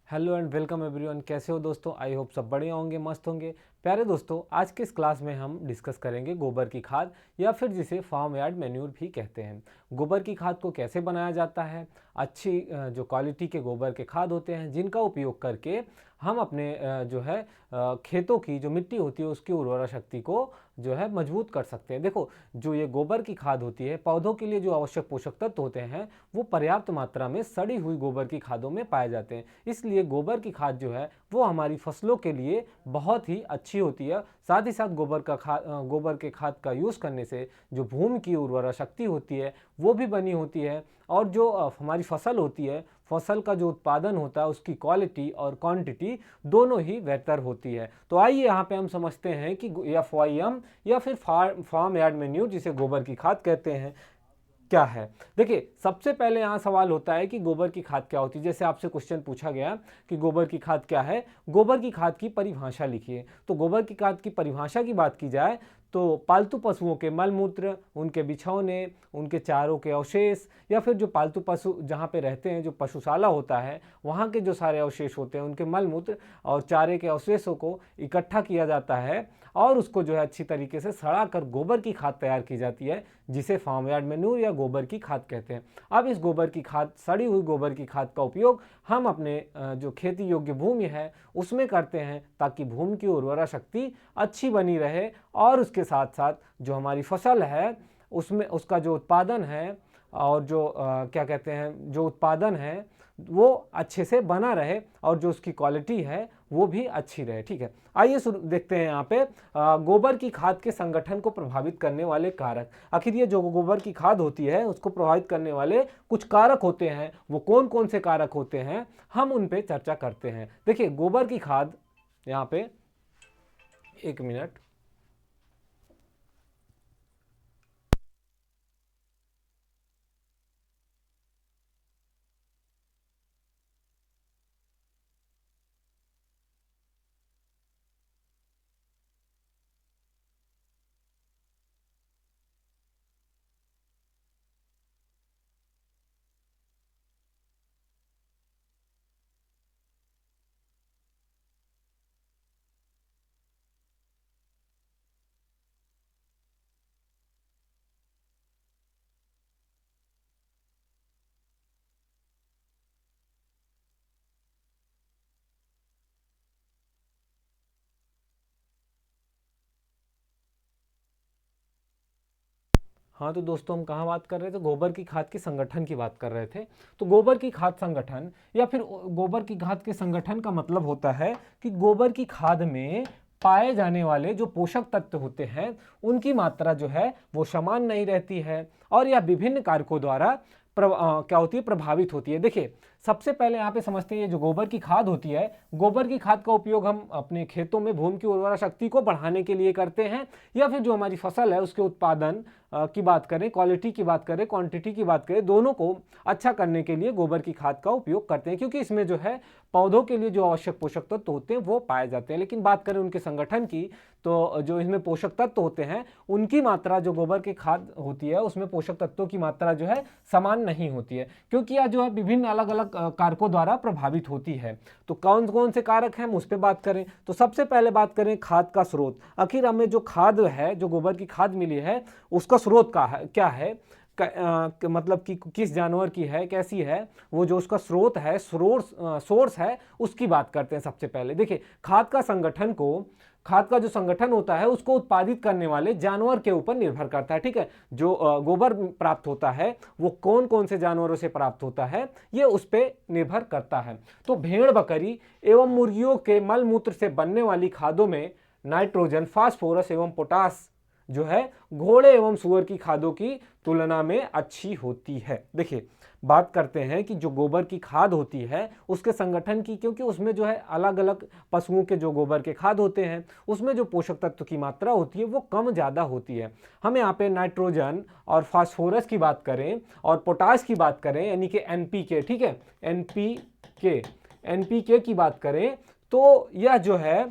Hello and welcome everyone. कैसे हो दोस्तों? आई होप सब बढ़िया होंगे, मस्त होंगे। प्यारे दोस्तों, आज के इस क्लास में हम डिस्कस करेंगे गोबर की खाद या फिर जिसे फार्म यार्ड मैन्यूर भी कहते हैं। गोबर की खाद को कैसे बनाया जाता है, अच्छी जो क्वालिटी के गोबर के खाद होते हैं जिनका उपयोग करके हम अपने खेतों की जो मिट्टी होती है उसकी उर्वरा शक्ति को जो है मजबूत कर सकते हैं। देखो, जो ये गोबर की खाद होती है, पौधों के लिए जो आवश्यक पोषक तत्व होते हैं वो पर्याप्त मात्रा में सड़ी हुई गोबर की खादों में पाए जाते हैं। इसलिए गोबर की खाद जो है वो हमारी फसलों के लिए बहुत ही अच्छी होती है। साथ ही साथ गोबर के खाद का यूज़ करने से जो भूमि की उर्वरा शक्ति होती है वो भी बनी होती है, और जो हमारी फसल होती है, फसल का जो उत्पादन होता है उसकी क्वालिटी और क्वांटिटी दोनों ही बेहतर होती है। तो आइए यहाँ पे हम समझते हैं कि FYM या फिर फार्म यार्ड मैन्यूर, जिसे गोबर की खाद कहते हैं, क्या है। देखिए, सबसे पहले यहाँ सवाल होता है कि गोबर की खाद क्या होती है। जैसे आपसे क्वेश्चन पूछा गया कि गोबर की खाद क्या है, गोबर की खाद की परिभाषा लिखिए। तो गोबर की खाद की परिभाषा की बात की जाए तो पालतू पशुओं के मल मूत्र, उनके बिछौने, उनके चारों के अवशेष, या फिर जो पालतू पशु जहाँ पे रहते हैं, जो पशुशाला होता है, वहाँ के जो सारे अवशेष होते हैं, उनके मल मूत्र और चारे के अवशेषों को इकट्ठा किया जाता है और उसको जो है अच्छी तरीके से सड़ा कर गोबर की खाद तैयार की जाती है, जिसे फार्म यार्ड मैन्यूर या गोबर की खाद कहते हैं। अब इस गोबर की खाद, सड़ी हुई गोबर की खाद का उपयोग हम अपने जो खेती योग्य भूमि है उसमें करते हैं, ताकि भूमि की उर्वरा शक्ति अच्छी बनी रहे और उसके साथ साथ जो हमारी फसल है उसमें उसका जो उत्पादन है और जो क्या कहते हैं, जो उत्पादन है वो अच्छे से बना रहे और जो उसकी क्वालिटी है वो भी अच्छी रहे। ठीक है, आइए देखते हैं यहाँ पे गोबर की खाद के संगठन को प्रभावित करने वाले कारक। आखिर ये जो गोबर की खाद होती है उसको प्रभावित करने वाले कुछ कारक होते हैं, वो कौन कौन से कारक होते हैं, हम उन पे चर्चा करते हैं। देखिए, गोबर की खाद, यहाँ पे एक मिनट। हाँ, तो दोस्तों, हम कहाँ बात कर रहे थे? गोबर की खाद के संगठन की बात कर रहे थे। तो गोबर की खाद संगठन या फिर गोबर की खाद के संगठन का मतलब होता है कि गोबर की खाद में पाए जाने वाले जो पोषक तत्व होते हैं उनकी मात्रा जो है वो समान नहीं रहती है, और यह विभिन्न कारकों द्वारा क्या होती है, प्रभावित होती है। देखिए, सबसे पहले यहाँ पे समझते हैं, जो गोबर की खाद होती है, गोबर की खाद का उपयोग हम अपने खेतों में भूमि की उर्वरा शक्ति को बढ़ाने के लिए करते हैं, या फिर जो हमारी फसल है उसके उत्पादन की बात करें, क्वालिटी की बात करें, क्वांटिटी की बात करें, दोनों को अच्छा करने के लिए गोबर की खाद का उपयोग करते हैं, क्योंकि इसमें जो है पौधों के लिए जो आवश्यक पोषक तत्व होते हैं वो पाए जाते हैं। लेकिन बात करें उनके संगठन की, तो जो इसमें पोषक तत्व होते हैं उनकी मात्रा, जो गोबर की खाद होती है उसमें पोषक तत्वों की मात्रा जो है समान नहीं होती है, क्योंकि यह जो है विभिन्न अलग अलग कारकों द्वारा प्रभावित होती है। तो कौन कौन से कारक हैं, हम उस पर बात करें तो सबसे पहले बात करें खाद का स्रोत। आखिर हमें जो खाद है, जो गोबर की खाद मिली है, उसका स्रोत क्या है, मतलब कि किस जानवर की है, कैसी है, वो जो उसका स्रोत है, सोर्स है, उसकी बात करते हैं। सबसे पहले देखिए, खाद का जो संगठन होता है उसको उत्पादित करने वाले जानवर के ऊपर निर्भर करता है। ठीक है, जो गोबर प्राप्त होता है वो कौन कौन से जानवरों से प्राप्त होता है, ये उस पर निर्भर करता है। तो भेड़, बकरी एवं मुर्गियों के मल मूत्र से बनने वाली खादों में नाइट्रोजन, फास्फोरस एवं पोटास जो है घोड़े एवं सुअर की खादों की तुलना में अच्छी होती है। देखिए, बात करते हैं कि जो गोबर की खाद होती है उसके संगठन की, क्योंकि उसमें जो है अलग अलग पशुओं के जो गोबर के खाद होते हैं उसमें जो पोषक तत्व की मात्रा होती है वो कम ज़्यादा होती है। हम यहाँ पे नाइट्रोजन और फास्फोरस की बात करें और पोटास की बात करें, यानी कि NPK, ठीक है, NPK की बात करें तो यह जो है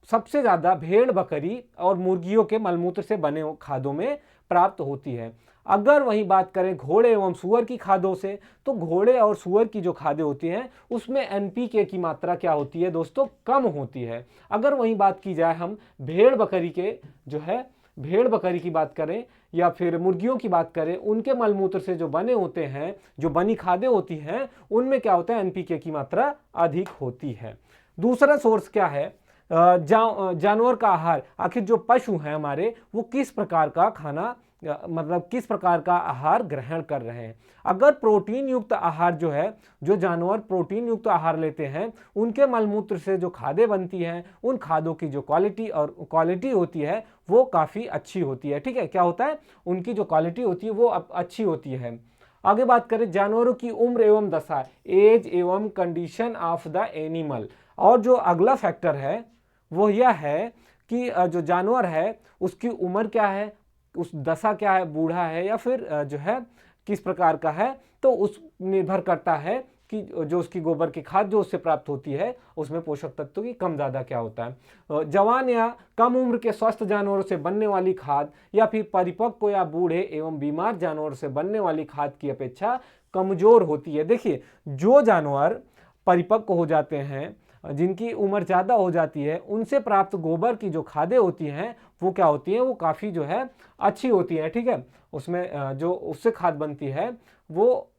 सबसे ज़्यादा भेड़ बकरी और मुर्गियों के मलमूत्र से बने खादों में प्राप्त होती है। अगर वहीं बात करें घोड़े एवं सूअर की खादों से, तो घोड़े और सूअर की जो खादें होती हैं उसमें एनपीके की मात्रा क्या होती है दोस्तों, कम होती है। अगर वहीं बात की जाए हम भेड़ बकरी के जो है भेड़ बकरी की बात करें या फिर मुर्गियों की बात करें, उनके मलमूत्र से जो बने होते हैं, जो बनी खादें होती हैं, उनमें क्या होता है, एनपीके की मात्रा अधिक होती है। दूसरा सोर्स क्या है, जानवर का आहार। आखिर जो पशु हैं हमारे, वो किस प्रकार का खाना मतलब किस प्रकार का आहार ग्रहण कर रहे हैं। अगर प्रोटीन युक्त आहार जो है, जो जानवर प्रोटीन युक्त आहार लेते हैं, उनके मलमूत्र से जो खादें बनती हैं, उन खादों की जो क्वालिटी होती है वो काफ़ी अच्छी होती है। ठीक है, क्या होता है, उनकी जो क्वालिटी होती है वो अच्छी होती है। आगे बात करें जानवरों की उम्र एवं दशा, एज एवं कंडीशन ऑफ द एनिमल। और जो अगला फैक्टर है वो यह है कि जो जानवर है उसकी उम्र क्या है, उस दशा क्या है, बूढ़ा है या फिर जो है किस प्रकार का है, तो उस निर्भर करता है कि जो उसकी गोबर की खाद जो उससे प्राप्त होती है उसमें पोषक तत्वों की कम ज़्यादा क्या होता है। जवान या कम उम्र के स्वस्थ जानवरों से बनने वाली खाद या फिर परिपक्व या बूढ़े एवं बीमार जानवरों से बनने वाली खाद की अपेक्षा कमजोर होती है। देखिए, जो जानवर परिपक्व हो जाते हैं, जिनकी उम्र ज़्यादा हो जाती है, उनसे प्राप्त गोबर की जो खादें होती हैं वो क्या होती हैं, वो काफ़ी जो है अच्छी होती हैं। ठीक है, उसमें जो उससे खाद बनती है वो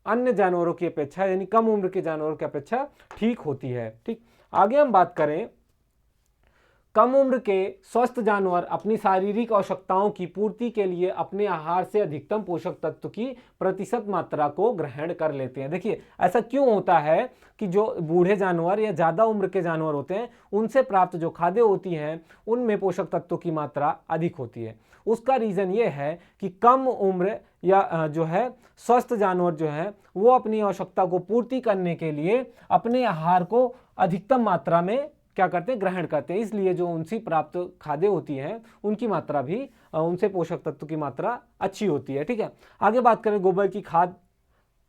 अन्य जानवरों की अपेक्षा, यानी कम उम्र के जानवरों की अपेक्षा ठीक होती है। ठीक, आगे हम बात करें, कम उम्र के स्वस्थ जानवर अपनी शारीरिक आवश्यकताओं की पूर्ति के लिए अपने आहार से अधिकतम पोषक तत्व की प्रतिशत मात्रा को ग्रहण कर लेते हैं। देखिए, ऐसा क्यों होता है कि जो बूढ़े जानवर या ज़्यादा उम्र के जानवर होते हैं, उनसे प्राप्त जो खादें होती हैं उनमें पोषक तत्वों की मात्रा अधिक होती है। उसका रीज़न ये है कि कम उम्र या जो है स्वस्थ जानवर जो है वो अपनी आवश्यकता को पूर्ति करने के लिए अपने आहार को अधिकतम मात्रा में क्या करते हैं, ग्रहण करते हैं। इसलिए जो उनसे प्राप्त खादें होती हैं उनकी मात्रा भी उनसे पोषक तत्व की मात्रा अच्छी होती है। ठीक है, आगे बात करें गोबर की खाद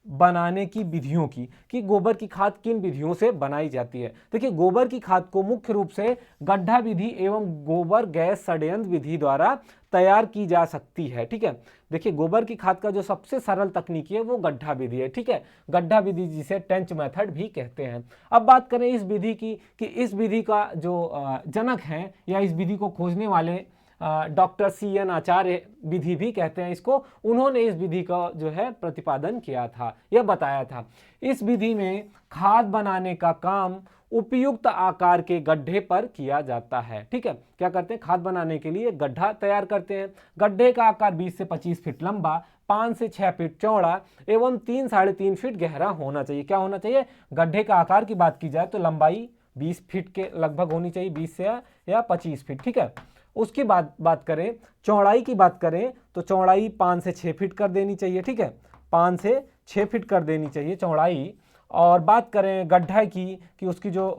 बनाने की विधियों की, कि गोबर की खाद किन विधियों से बनाई जाती है। देखिए, गोबर की खाद को मुख्य रूप से गड्ढा विधि एवं गोबर गैस षड्यंत्र विधि द्वारा तैयार की जा सकती है। ठीक है, देखिए, गोबर की खाद का जो सबसे सरल तकनीकी है वो गड्ढा विधि है। ठीक है, गड्ढा विधि जिसे टेंच मेथड भी कहते हैं। अब बात करें इस विधि की, कि इस विधि का जो जनक हैं या इस विधि को खोजने वाले डॉक्टर CN आचार्य विधि भी कहते हैं इसको, उन्होंने इस विधि का जो है प्रतिपादन किया था या बताया था। इस विधि में खाद बनाने का काम उपयुक्त आकार के गड्ढे पर किया जाता है। ठीक है, क्या करते हैं, खाद बनाने के लिए गड्ढा तैयार करते हैं। गड्ढे का आकार 20 से 25 फीट लंबा, 5 से 6 फीट चौड़ा एवं 3 साढ़े 3 फीट गहरा होना चाहिए। क्या होना चाहिए, गड्ढे का आकार की बात की जाए तो लंबाई 20 फीट के लगभग होनी चाहिए, 20 से या 25 फीट। ठीक है, उसकी बात करें, चौड़ाई की बात करें तो चौड़ाई 5 से 6 फीट कर देनी चाहिए। ठीक है, 5 से 6 फीट कर देनी चाहिए चौड़ाई। और बात करें गड्ढा की, कि उसकी जो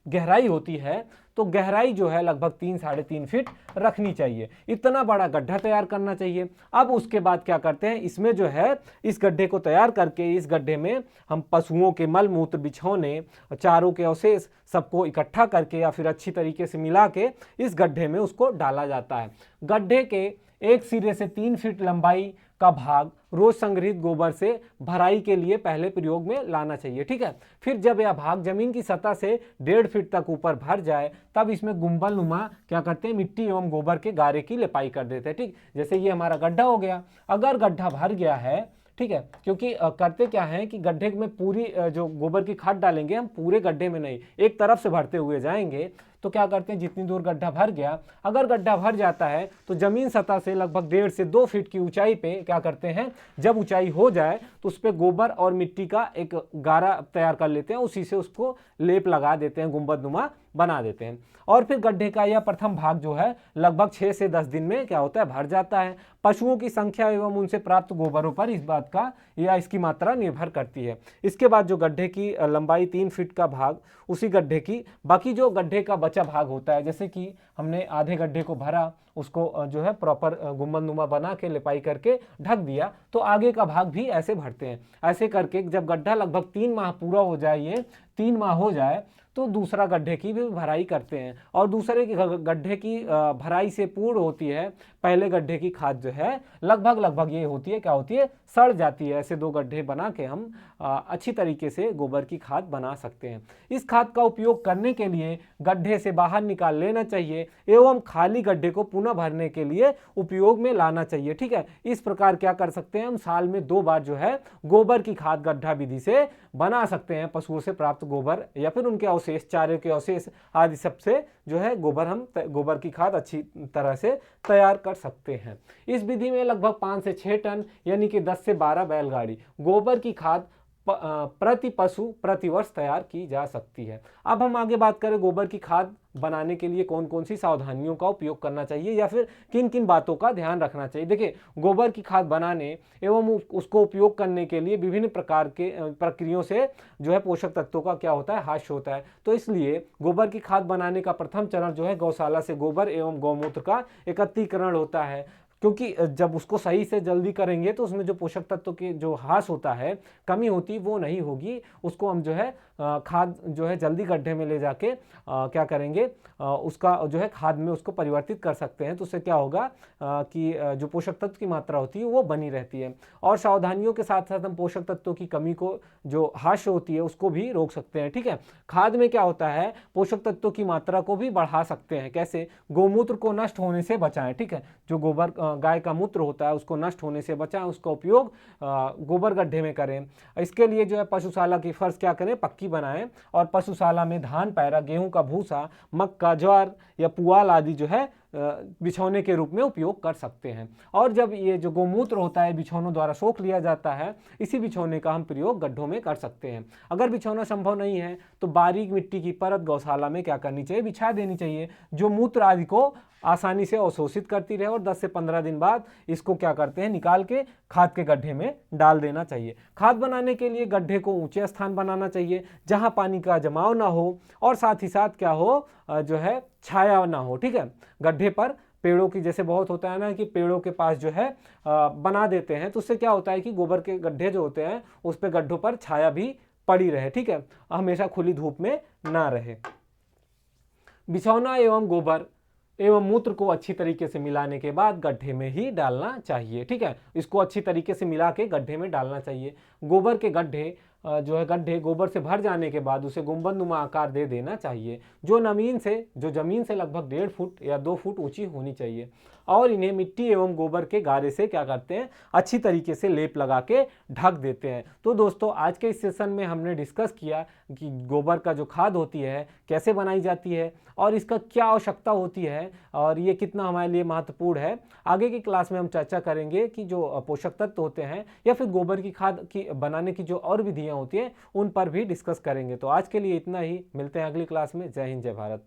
गहराई होती है, तो गहराई जो है लगभग 3 साढ़े 3 फीट रखनी चाहिए। इतना बड़ा गड्ढा तैयार करना चाहिए। अब उसके बाद क्या करते हैं, इसमें जो है इस गड्ढे को तैयार करके इस गड्ढे में हम पशुओं के मल मूत्र, बिछौने, चारों के अवशेष सबको इकट्ठा करके या फिर अच्छी तरीके से मिला के इस गड्ढे में उसको डाला जाता है। गड्ढे के एक सिरे से 3 फीट लंबाई का भाग रोज संग्रहित गोबर से भराई के लिए पहले प्रयोग में लाना चाहिए। ठीक है, फिर जब यह भाग जमीन की सतह से 1.5 फीट तक ऊपर भर जाए, तब इसमें गुंबल नुमा क्या करते हैं, मिट्टी एवं गोबर के गारे की लिपाई कर देते हैं। ठीक, जैसे ये हमारा गड्ढा हो गया। अगर गड्ढा भर गया है, ठीक है, क्योंकि करते क्या है कि गड्ढे में पूरी जो गोबर की खाद डालेंगे हम पूरे गड्ढे में नहीं, एक तरफ से भरते हुए जाएंगे। तो क्या करते हैं, जितनी दूर गड्ढा भर गया, अगर गड्ढा भर जाता है तो जमीन सतह से लगभग 1.5 से 2 फीट की ऊंचाई पे क्या करते हैं, जब ऊंचाई हो जाए तो उस पर गोबर और मिट्टी का एक गारा तैयार कर लेते हैं, उसी से उसको लेप लगा देते हैं, गुंबदनुमा बना देते हैं। और फिर गड्ढे का यह प्रथम भाग जो है लगभग 6 से 10 दिन में क्या होता है, भर जाता है। पशुओं की संख्या एवं उनसे प्राप्त गोबरों पर इस बात का या इसकी मात्रा निर्भर करती है। इसके बाद जो गड्ढे की लंबाई 3 फीट का भाग, उसी गड्ढे की बाकी जो गड्ढे का बचा भाग होता है, जैसे कि हमने आधे गड्ढे को भरा, उसको जो है प्रॉपर गुंबदनुमा बना के लिपाई करके ढक दिया, तो आगे का भाग भी ऐसे भरते हैं। ऐसे करके जब गड्ढा लगभग 3 माह पूरा हो जाए, ये 3 माह हो जाए, तो दूसरा गड्ढे की भी भराई करते हैं और दूसरे के गड्ढे की भराई से पूर्ण होती है पहले गड्ढे की खाद जो है लगभग ये होती है, क्या होती है, सड़ जाती है। ऐसे दो गड्ढे बना के हम अच्छी तरीके से गोबर की खाद बना सकते हैं। इस खाद का उपयोग करने के लिए गड्ढे से बाहर निकाल लेना चाहिए एवं खाली गड्ढे को पुनः भरने के लिए उपयोग में लाना चाहिए। ठीक है, इस प्रकार क्या कर सकते हैं हम, साल में 2 बार जो है गोबर की खाद गड्ढा विधि से बना सकते हैं। पशुओं से प्राप्त गोबर या फिर उनके अवशेष, चारे के अवशेष आदि सबसे जो है गोबर की खाद अच्छी तरह से तैयार कर सकते हैं। इस विधि में लगभग 5 से 6 टन यानी कि 10 से 12 बैलगाड़ी गोबर की खाद प्रति पशु प्रति वर्ष तैयार की जा सकती है। अब हम आगे बात करें गोबर की खाद बनाने के लिए कौन कौन सी सावधानियों का उपयोग करना चाहिए या फिर किन किन बातों का ध्यान रखना चाहिए। देखिए, गोबर की खाद बनाने एवं उसको उपयोग करने के लिए विभिन्न प्रकार के प्रक्रियाओं से जो है पोषक तत्वों का क्या होता है, ह्रास होता है। तो इसलिए गोबर की खाद बनाने का प्रथम चरण जो है गौशाला से गोबर एवं गौमूत्र का एकत्रीकरण होता है, क्योंकि जब उसको सही से जल्दी करेंगे तो उसमें जो पोषक तत्व के जो ह्रास होता है, कमी होती, वो नहीं होगी। उसको हम जो है खाद जो है जल्दी गड्ढे में ले जाके क्या करेंगे, उसका जो है खाद में उसको परिवर्तित कर सकते हैं। तो उससे क्या होगा कि जो पोषक तत्व की मात्रा होती है वो बनी रहती है। और सावधानियों के साथ साथ हम पोषक तत्वों की कमी को, जो ह्रास होती है, उसको भी रोक सकते हैं। ठीक है, खाद में क्या होता है, पोषक तत्वों की मात्रा को भी बढ़ा सकते हैं। कैसे? गौमूत्र को नष्ट होने से बचाएं। ठीक है, जो गोबर गाय का मूत्र होता है उसको नष्ट होने से बचाएं, उसका उपयोग गोबर गड्ढे में करें। इसके लिए जो है पशुशाला की फर्श क्या करें, पक्की बनाएं और पशुशाला में धान, पैरा, गेहूं का भूसा, मक्का, ज्वार या पुआल आदि जो है बिछौने के रूप में उपयोग कर सकते हैं। और जब ये जो गौमूत्र होता है बिछौनों द्वारा सोख लिया जाता है, इसी बिछौने का हम प्रयोग गड्ढों में कर सकते हैं। अगर बिछौना संभव नहीं है तो बारीक मिट्टी की परत गौशाला में क्या करनी चाहिए, बिछा देनी चाहिए, जो मूत्र आदि को आसानी से अवशोषित करती रहे। और 10 से 15 दिन बाद इसको क्या करते हैं, निकाल के खाद के गड्ढे में डाल देना चाहिए। खाद बनाने के लिए गड्ढे को ऊंचे स्थान बनाना चाहिए जहां पानी का जमाव ना हो और साथ ही साथ क्या हो, जो है छाया ना हो। ठीक है, गड्ढे पर पेड़ों की, जैसे बहुत होता है ना कि पेड़ों के पास जो है बना देते हैं, तो उससे क्या होता है कि गोबर के गड्ढे जो होते हैं उस पे गड्ढों पर छाया भी पड़ी रहे। ठीक है, हमेशा खुली धूप में ना रहे। बिछौना एवं गोबर एवं मूत्र को अच्छी तरीके से मिलाने के बाद गड्ढे में ही डालना चाहिए। ठीक है, इसको अच्छी तरीके से मिला के गड्ढे में डालना चाहिए। गोबर के गड्ढे जो है गड्ढे गोबर से भर जाने के बाद उसे गुंबदनुमा आकार दे देना चाहिए, जो जमीन से लगभग 1.5 फुट या 2 फुट ऊंची होनी चाहिए। और इन्हें मिट्टी एवं गोबर के गारे से क्या करते हैं, अच्छी तरीके से लेप लगा के ढक देते हैं। तो दोस्तों, आज के इस सेशन में हमने डिस्कस किया कि गोबर का जो खाद होती है कैसे बनाई जाती है और इसका क्या आवश्यकता होती है और ये कितना हमारे लिए महत्वपूर्ण है। आगे की क्लास में हम चर्चा करेंगे कि जो पोषक तत्व होते हैं या फिर गोबर की खाद की बनाने की जो और विधियां होती हैं उन पर भी डिस्कस करेंगे। तो आज के लिए इतना ही, मिलते हैं अगली क्लास में। जय हिंद, जय भारत।